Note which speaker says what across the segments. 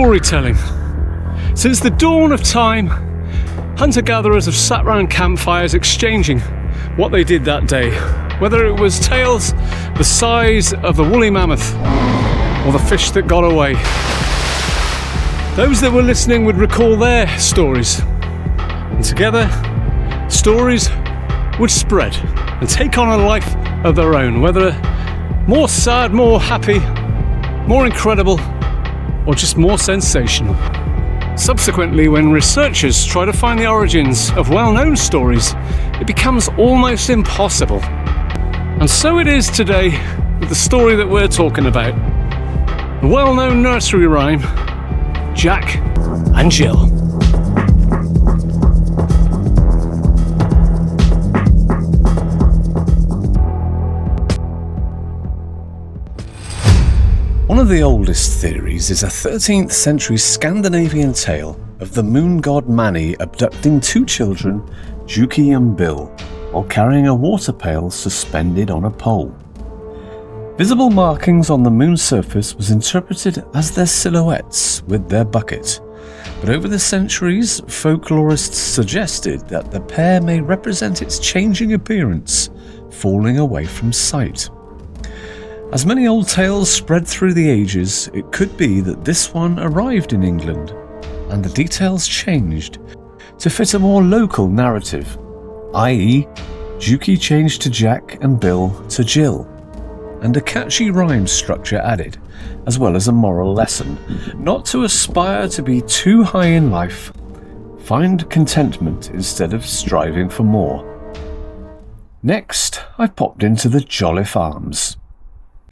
Speaker 1: storytelling. Since the dawn of time, hunter-gatherers have sat round campfires exchanging what they did that day, whether it was tales the size of the woolly mammoth or the fish that got away. Those that were listening would recall their stories, and together, stories would spread and take on a life of their own, whether more sad, more happy, more incredible, or just more sensational. Subsequently, when researchers try to find the origins of well-known stories, it becomes almost impossible. And so it is today with the story that we're talking about. The well-known nursery rhyme, Jack and Jill. One of the oldest theories is a 13th century Scandinavian tale of the moon god Mani abducting two children, Juki and Bill, while carrying a water pail suspended on a pole. Visible markings on the moon's surface was interpreted as their silhouettes with their bucket, but over the centuries, folklorists suggested that the pair may represent its changing appearance, falling away from sight. As many old tales spread through the ages, it could be that this one arrived in England, and the details changed to fit a more local narrative, i.e. Juki changed to Jack and Bill to Jill, and a catchy rhyme structure added, as well as a moral lesson, not to aspire to be too high in life, find contentment instead of striving for more. Next, I popped into the Jolliffe Arms.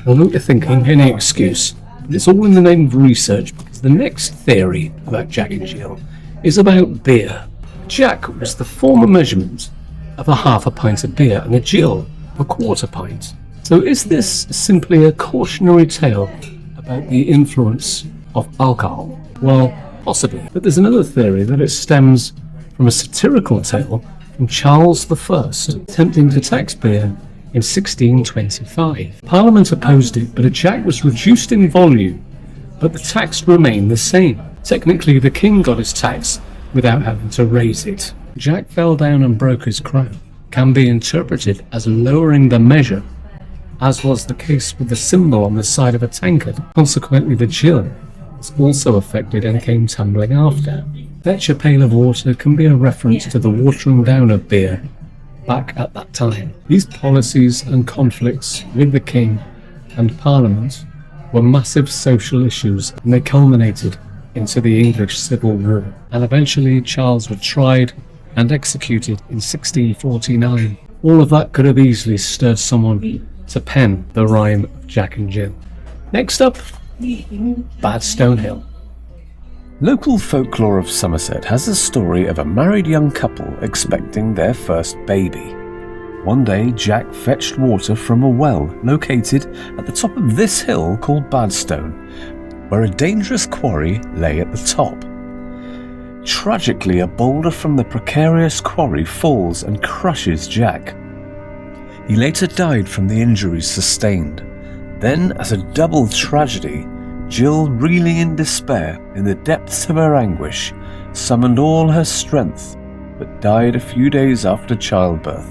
Speaker 1: I know what you're thinking, any excuse. It's all in the name of research, because the next theory about Jack and Jill is about beer. Jack was the former measurement of a half a pint of beer, and a Jill a quarter pint. So is this simply a cautionary tale about the influence of alcohol? Well, possibly. But there's another theory that it stems from a satirical tale from Charles I, attempting to tax beer in 1625. Parliament opposed it, but a Jack was reduced in volume, but the tax remained the same. Technically, the king got his tax without having to raise it. Jack fell down and broke his crown can be interpreted as lowering the measure, as was the case with the symbol on the side of a tankard. Consequently, the Jill was also affected and came tumbling after. Fetch a pail of water can be a reference to the watering down of beer back at that time. These policies and conflicts with the king and parliament were massive social issues, and they culminated into the English Civil War, and eventually Charles was tried and executed in 1649. All of that could have easily stirred someone to pen the rhyme of Jack and Jill. Next up, Badstone Hill. Local folklore of Somerset has a story of a married young couple expecting their first baby. One day, Jack fetched water from a well located at the top of this hill called Badstone, where a dangerous quarry lay at the top. Tragically, a boulder from the precarious quarry falls and crushes Jack. He later died from the injuries sustained. Then, as a double tragedy, Jill, reeling in despair in the depths of her anguish, summoned all her strength, but died a few days after childbirth.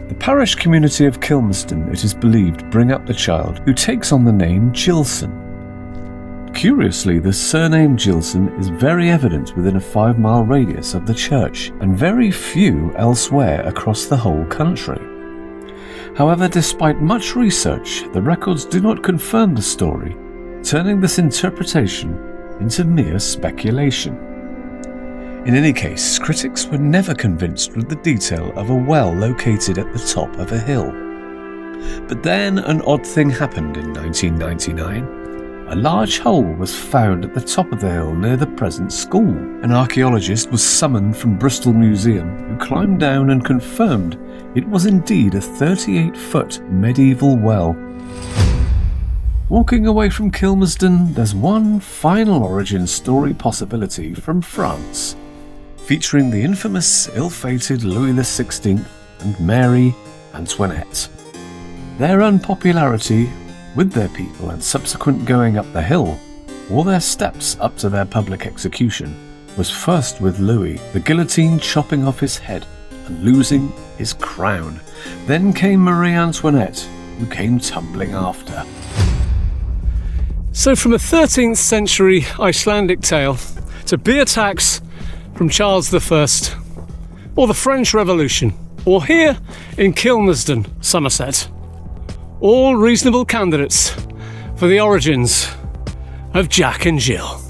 Speaker 1: The parish community of Kilmerston, it is believed, bring up the child, who takes on the name Jilson. Curiously, the surname Jilson is very evident within a 5-mile radius of the church, and very few elsewhere across the whole country. However, despite much research, the records do not confirm the story, turning this interpretation into mere speculation. In any case, critics were never convinced with the detail of a well located at the top of a hill. But then an odd thing happened in 1999. A large hole was found at the top of the hill near the present school. An archaeologist was summoned from Bristol Museum, who climbed down and confirmed it was indeed a 38-foot medieval well. Walking away from Kilmerston, there's one final origin story possibility from France, featuring the infamous ill-fated Louis XVI and Mary Antoinette. Their unpopularity with their people and subsequent going up the hill, or their steps up to their public execution, was first with Louis, the guillotine chopping off his head and losing his crown. Then came Marie Antoinette, who came tumbling after.
Speaker 2: So from a 13th century Icelandic tale to beer tax from Charles I, or the French Revolution, or here in Kilmersdon, Somerset, all reasonable candidates for the origins of Jack and Jill.